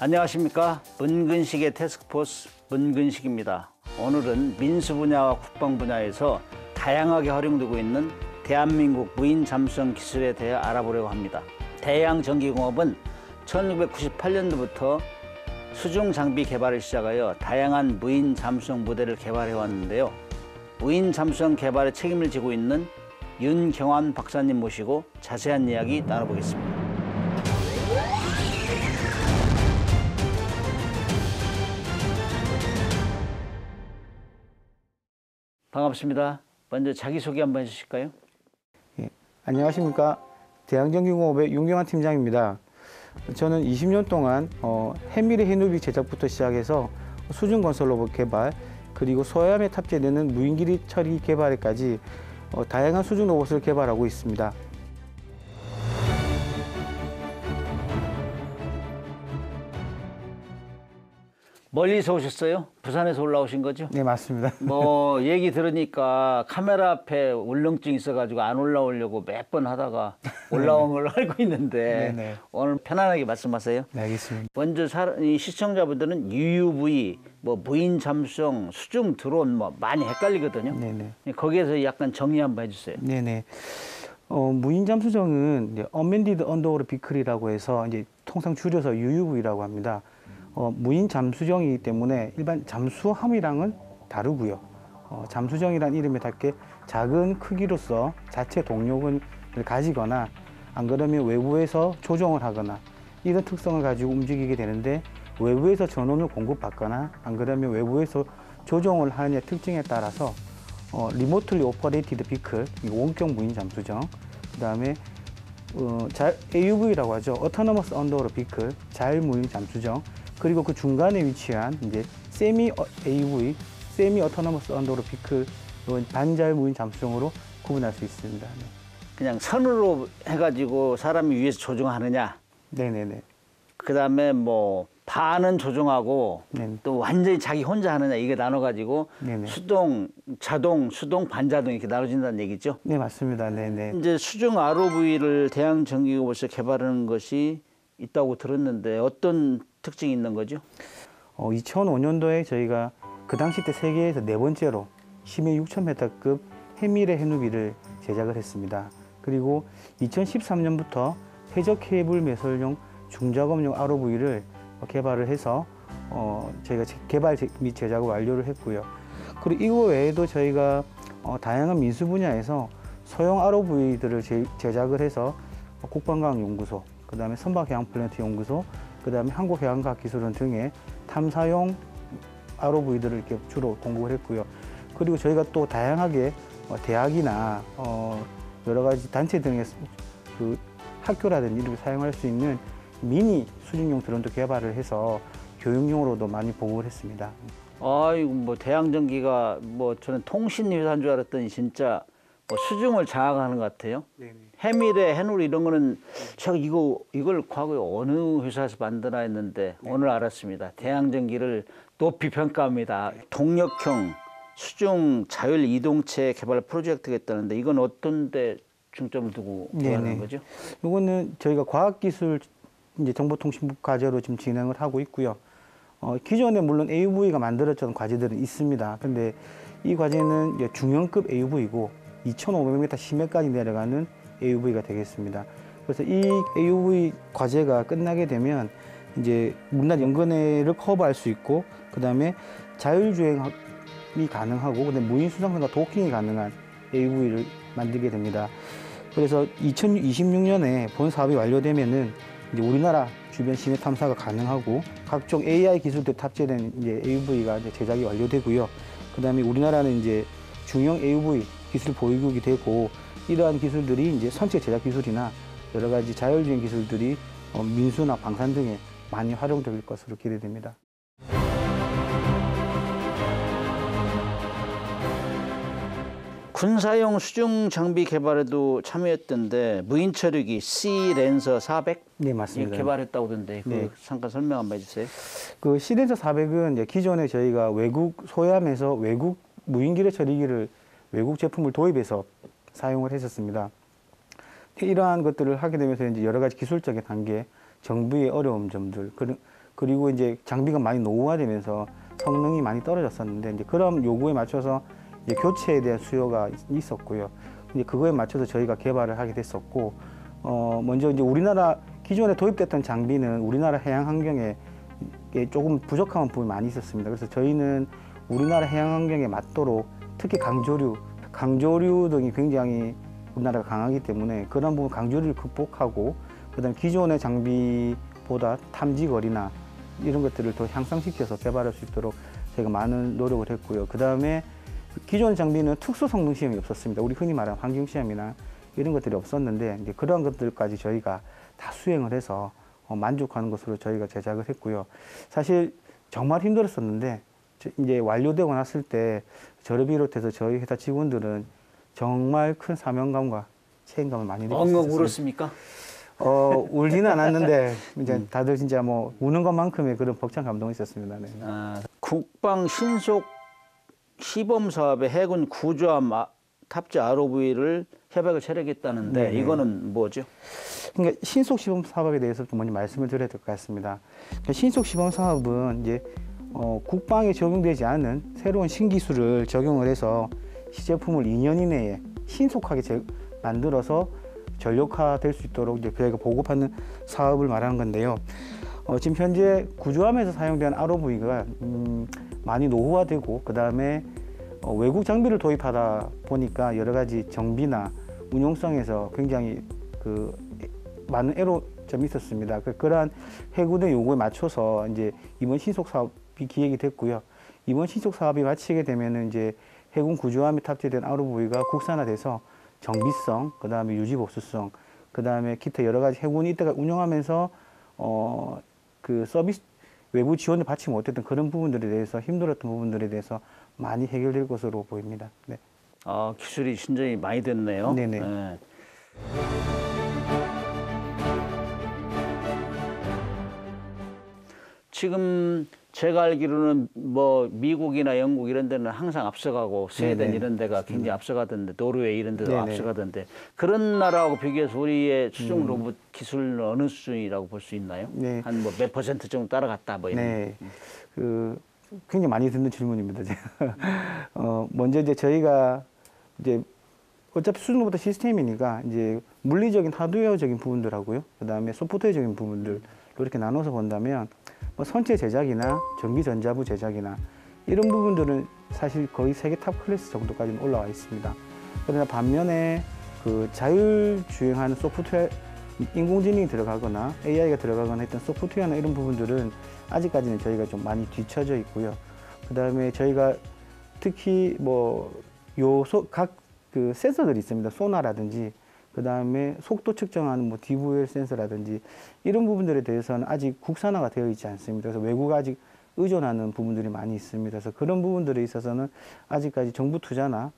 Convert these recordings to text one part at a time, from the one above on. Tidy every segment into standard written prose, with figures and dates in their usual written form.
안녕하십니까. 문근식의 태스크포스 문근식입니다. 오늘은 민수 분야와 국방 분야에서 다양하게 활용되고 있는 대한민국 무인 잠수정 기술에 대해 알아보려고 합니다. 대양전기공업은 1998년도부터 수중 장비 개발을 시작하여 다양한 무인 잠수정 모델을 개발해 왔는데요. 무인 잠수정 개발에 책임을 지고 있는 윤경환 박사님 모시고 자세한 이야기 나눠보겠습니다. 반갑습니다. 먼저 자기소개 한번 해주실까요? 예, 안녕하십니까. 대양전기공업의 윤경환 팀장입니다. 저는 20년 동안 해밀의 해누비 제작부터 시작해서 수중 건설 로봇 개발, 그리고 소해함에 탑재되는 무인기리 처리 개발에까지 다양한 수중 로봇을 개발하고 있습니다. 멀리서 오셨어요? 부산에서 올라오신 거죠? 네, 맞습니다. 뭐 얘기 들으니까 카메라 앞에 울렁증 있어가지고 안 올라오려고 몇 번 하다가 올라온 걸로 알고 있는데 네네. 오늘 편안하게 말씀하세요. 네, 알겠습니다. 먼저 이 시청자분들은 UUV, 뭐 무인 잠수정, 수중 드론 뭐 많이 헷갈리거든요. 네네. 거기에서 약간 정리 한번 해주세요. 네네. 무인 잠수정은 이제 Unmanned Underwater Vehicle이라고 해서 이제 통상 줄여서 UUV라고 합니다. 무인 잠수정이기 때문에 일반 잠수함이랑은 다르고요. 잠수정이란 이름에 닿게 작은 크기로서 자체 동력을 가지거나 안 그러면 외부에서 조종을 하거나 이런 특성을 가지고 움직이게 되는데, 외부에서 전원을 공급받거나 안 그러면 외부에서 조종을 하느냐의 특징에 따라서 리모틀리 오퍼레이티드 비클, 원격 무인 잠수정, 그 다음에 AUV라고 하죠. Autonomous Underwater Vehicle, 자율무인 잠수정, 그리고 그 중간에 위치한 이제 세미 AUV, 세미 어토노머스 언더워터 비클, 반자율무인 잠수정으로 구분할 수 있습니다. 네. 그냥 선으로 해가지고 사람이 위에서 조종하느냐. 네네네. 그 다음에 뭐 반은 조종하고 네네. 또 완전히 자기 혼자 하느냐, 이게 나눠가지고 네네. 수동, 자동, 수동, 반자동 이렇게 나눠진다는 얘기죠. 네, 맞습니다. 네네. 이제 수중 ROV를 대양전기공업에서 개발하는 것이 있다고 들었는데 어떤 특징이 있는 거죠? 2005년도에 저희가 그 당시 때 세계에서 네 번째로 10명 6,000m급 해밀의 해누비를 제작을 했습니다. 그리고 2013년부터 해적 케이블 매설용 중작업용 ROV를 개발을 해서 저희가 개발 및 제작을 완료를 했고요. 그리고 이거 외에도 저희가 다양한 민수 분야에서 소형 ROV들을 제작을 해서 국방과학연구소, 그 다음에 선박해양플랜트 연구소, 그 다음에 한국해양과학기술원 등의 탐사용 ROV들을 이렇게 주로 공급을 했고요. 그리고 저희가 또 다양하게 대학이나 여러 가지 단체 등의 그 학교라든지 이렇게 사용할 수 있는 미니 수중용 드론도 개발을 해서 교육용으로도 많이 보급을 했습니다. 아이고, 뭐 대양전기가 뭐 저는 통신회사인 줄 알았더니 진짜 뭐 수중을 장악하는 것 같아요. 네네. 해밀의 해누리 이런 거는 제가 이걸 과거에 어느 회사에서 만드나 했는데 오늘 알았습니다. 대양전기를 높이 평가합니다. 동력형 수중 자율 이동체 개발 프로젝트가 있다는데 이건 어떤 데 중점을 두고 개발하는 거죠? 이거는 저희가 과학기술 이제 정보통신부 과제로 지금 진행을 하고 있고요. 기존에 물론 AUV가 만들어졌던 과제들은 있습니다. 근데 이 과제는 이제 중형급 AUV이고 2,500m 심해까지 내려가는 AUV가 되겠습니다. 그래서 이 AUV 과제가 끝나게 되면 이제 문날 연근해를 커버할 수 있고, 그 다음에 자율주행이 가능하고, 그다음에 무인 수상선과 도킹이 가능한 AUV를 만들게 됩니다. 그래서 2026년에 본 사업이 완료되면은 이제 우리나라 주변 심해 탐사가 가능하고 각종 AI 기술들 탑재된 이제 AUV가 이제 제작이 완료되고요. 그 다음에 우리나라는 이제 중형 AUV 기술 보유국이 되고, 이러한 기술들이 이제 선체 제작 기술이나 여러 가지 자율주행 기술들이 민수나 방산 등에 많이 활용될 것으로 기대됩니다. 군사용 수중 장비 개발에도 참여했던데 무인 처리기 C 랜서 400 네, 맞습니다. 개발했다고 하던데 네. 잠깐 설명 한번 해주세요. 그 시렌서 400은 이제 기존에 저희가 외국 소해함에서 외국 무인기뢰 처리기를 외국 제품을 도입해서 사용을 했었습니다. 이러한 것들을 하게 되면서 이제 여러 가지 기술적인 한계, 정부의 어려운 점들, 그리고 이제 장비가 많이 노후화되면서 성능이 많이 떨어졌었는데 이제 그런 요구에 맞춰서 이제 교체에 대한 수요가 있었고요. 이제 그거에 맞춰서 저희가 개발을 하게 됐었고, 먼저 이제 우리나라 기존에 도입됐던 장비는 우리나라 해양 환경에 조금 부족한 부분이 많이 있었습니다. 그래서 저희는 우리나라 해양 환경에 맞도록 특히 강조류 등이 굉장히 우리나라가 강하기 때문에 그런 부분 강조류를 극복하고 그다음에 기존의 장비보다 탐지거리나 이런 것들을 더 향상시켜서 개발할 수 있도록 저희가 많은 노력을 했고요. 그다음에 기존 장비는 특수 성능 시험이 없었습니다. 우리 흔히 말하는 환경 시험이나 이런 것들이 없었는데 이제 그런 것들까지 저희가 다 수행을 해서 만족하는 것으로 저희가 제작을 했고요. 사실 정말 힘들었었는데 이제 완료되고 났을 때 저를 비롯해서 저희 회사 직원들은 정말 큰 사명감과 책임감을 많이 느꼈습니다. 엉엉 울었습니까? 울지는 않았는데 이제 다들 진짜 뭐 우는 것만큼의 그런 벅찬 감동이 있었습니다. 네. 국방 신속 시범 사업에 해군 구조함 탑재 ROV를 협약을 체결했다는데 네네. 이거는 뭐죠? 그러니까 신속 시범 사업에 대해서 좀 먼저 말씀을 드려야 될 것 같습니다. 그러니까 신속 시범 사업은 이제 국방에 적용되지 않은 새로운 신기술을 적용을 해서 시제품을 2년 이내에 신속하게 만들어서 전력화될 수 있도록 이제 저희가 보급하는 사업을 말하는 건데요. 지금 현재 구조함에서 사용되는 ROV가 많이 노후화되고 그 다음에 외국 장비를 도입하다 보니까 여러 가지 정비나 운용성에서 굉장히 많은 애로점이 있었습니다. 그러한 해군의 요구에 맞춰서 이제 이번 신속 사업이 기획이 됐고요. 이번 신속 사업이 마치게 되면은 이제 해군 구조함에 탑재된 ROV가 국산화돼서 정비성, 그 다음에 유지 보수성, 그 다음에 기타 여러 가지 해군이 이때가 운영하면서 그 서비스 외부 지원을 받지 못했던 그런 부분들에 대해서 힘들었던 부분들에 대해서 많이 해결될 것으로 보입니다. 네. 기술이 신전이 많이 됐네요. 네네. 네. 지금 제가 알기로는 뭐 미국이나 영국 이런 데는 항상 앞서가고 스웨덴 네네. 이런 데가 굉장히 앞서가던데 노르웨이 이런 데도 네네. 앞서가던데 그런 나라하고 비교해서 우리의 수중 로봇 기술은 어느 수준이라고 볼 수 있나요? 네. 한 뭐 몇 퍼센트 정도 따라갔다 뭐 이런. 네. 굉장히 많이 듣는 질문입니다. 제가. 먼저 이제 저희가 이제 어차피 수중 로봇 시스템이니까 이제 물리적인 하드웨어적인 부분들하고요. 그 다음에 소프트웨어적인 부분들 이렇게 나눠서 본다면 뭐 선체 제작이나 전기 전자부 제작이나 이런 부분들은 사실 거의 세계 탑 클래스 정도까지는 올라와 있습니다. 그러나 반면에 그 자율주행하는 소프트웨어, 인공지능이 들어가거나 AI가 들어가거나 했던 소프트웨어나 이런 부분들은 아직까지는 저희가 좀 많이 뒤처져 있고요. 그 다음에 저희가 특히 뭐 각 그 센서들이 있습니다. 소나라든지 그 다음에 속도 측정하는 뭐 DVL 센서라든지 이런 부분들에 대해서는 아직 국산화가 되어 있지 않습니다. 그래서 외국에 아직 의존하는 부분들이 많이 있습니다. 그래서 그런 부분들에 있어서는 아직까지 정부 투자나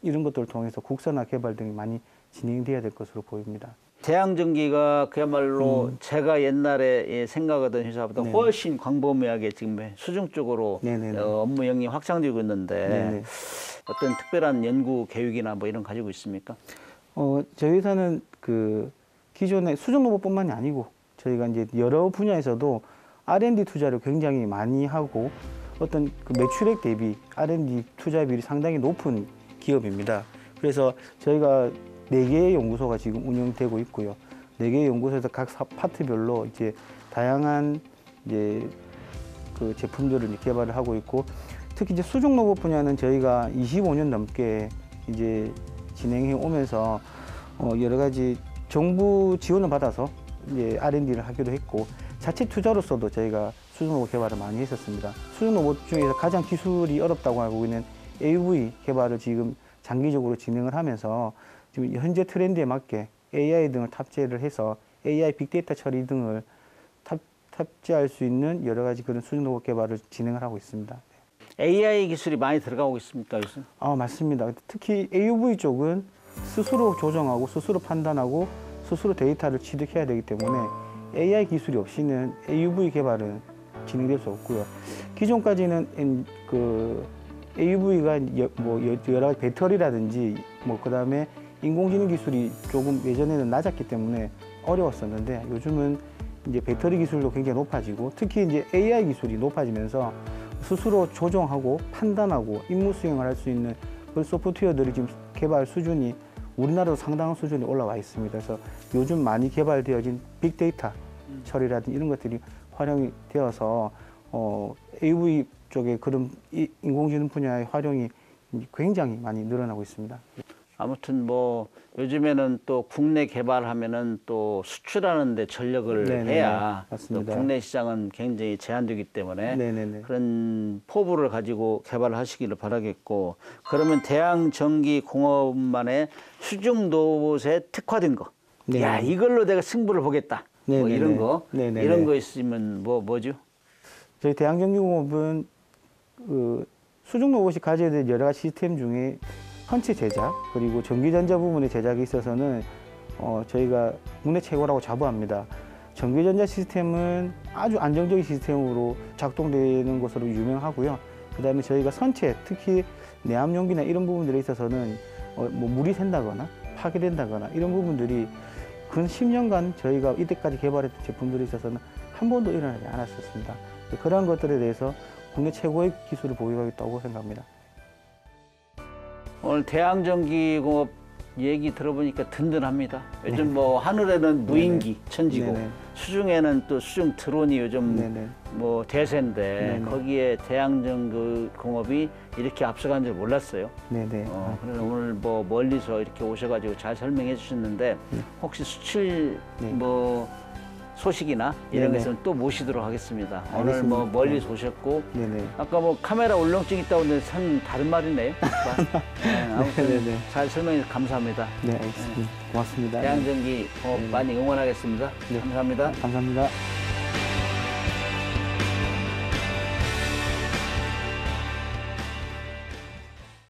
이런 것들을 통해서 국산화 개발 등이 많이 진행돼야 될 것으로 보입니다. 대양전기가 그야말로 제가 옛날에 생각하던 회사보다 네네. 훨씬 광범위하게 지금 수중 쪽으로 네네네. 업무 영역이 확장되고 있는데 네네. 어떤 특별한 연구 계획이나 뭐 이런 거 가지고 있습니까? 저희 회사는 기존의 수중 로봇뿐만이 아니고 저희가 이제 여러 분야에서도 R&D 투자를 굉장히 많이 하고 어떤 그 매출액 대비 R&D 투자비율이 상당히 높은 기업입니다. 그래서 저희가 4개의 연구소가 지금 운영되고 있고요. 4개의 연구소에서 각 파트별로 이제 다양한 이제 그 제품들을 이제 개발을 하고 있고 특히 이제 수중 로봇 분야는 저희가 25년 넘게 이제 진행해 오면서 여러 가지 정부 지원을 받아서 이제 R&D를 하기도 했고 자체 투자로서도 저희가 수중 로봇 개발을 많이 했었습니다. 수중 로봇 중에서 가장 기술이 어렵다고 하고 있는 AUV 개발을 지금 장기적으로 진행을 하면서 지금 현재 트렌드에 맞게 AI 등을 탑재를 해서 AI 빅데이터 처리 등을 탑재할 수 있는 여러 가지 그런 수중 로봇 개발을 진행을 하고 있습니다. AI 기술이 많이 들어가고 있습니까, 요즘? 맞습니다. 특히 AUV 쪽은 스스로 조정하고 스스로 판단하고 스스로 데이터를 취득해야 되기 때문에 AI 기술이 없이는 AUV 개발은 진행될 수 없고요. 기존까지는 AUV가 여러 가지 배터리라든지 그다음에 인공지능 기술이 조금 예전에는 낮았기 때문에 어려웠었는데 요즘은 이제 배터리 기술도 굉장히 높아지고 특히 이제 AI 기술이 높아지면서 스스로 조종하고 판단하고 임무 수행을 할 수 있는 그런 소프트웨어들이 지금 개발 수준이 우리나라도 상당한 수준이 올라와 있습니다. 그래서 요즘 많이 개발되어진 빅데이터 처리라든지 이런 것들이 활용이 되어서 AV 쪽에 그런 인공지능 분야의 활용이 굉장히 많이 늘어나고 있습니다. 아무튼 뭐 요즘에는 또 국내 개발하면은 또 수출하는 데 전력을 네네네. 해야 또 맞습니다. 국내 시장은 굉장히 제한되기 때문에 네네네. 그런 포부를 가지고 개발하시기를 바라겠고, 그러면 대양전기공업만의 수중 로봇에 특화된 거. 네. 야, 이걸로 내가 승부를 보겠다. 뭐 네네네. 이런 거. 네네네. 이런 거 있으면 뭐죠? 저희 대양전기공업은 그 수중 로봇이 가져야 될 여러 가지 시스템 중에 선체 제작 그리고 전기전자 부분의 제작에 있어서는 저희가 국내 최고라고 자부합니다. 전기전자 시스템은 아주 안정적인 시스템으로 작동되는 것으로 유명하고요. 그다음에 저희가 선체, 특히 내압용기나 이런 부분들에 있어서는 뭐 물이 샌다거나 파괴된다거나 이런 부분들이 근 10년간 저희가 이때까지 개발했던 제품들에 있어서는 한 번도 일어나지 않았었습니다. 그러한 것들에 대해서 국내 최고의 기술을 보유하겠다고 생각합니다. 오늘 대양전기공업 얘기 들어보니까 든든합니다. 요즘 뭐 하늘에는 무인기 천지고 네네. 수중에는 또 수중 드론이 요즘 네네. 뭐 대세인데 네네. 거기에 대양전기공업이 이렇게 앞서간 줄 몰랐어요. 네네. 그래서 오늘 뭐 멀리서 이렇게 오셔가지고 잘 설명해 주셨는데 혹시 수출 네. 뭐 소식이나 이런 거 네네. 있으면 또 모시도록 하겠습니다. 오늘 알겠습니다. 뭐 멀리서 오셨고 네네. 아까 뭐 카메라 울렁증 있다고 했는데 참 다른 말이네요. 아무튼 네네네. 잘 설명해 주셔서 감사합니다. 네, 알겠습니다. 고맙습니다. 대양전기 공업 많이 응원하겠습니다. 네. 감사합니다. 감사합니다.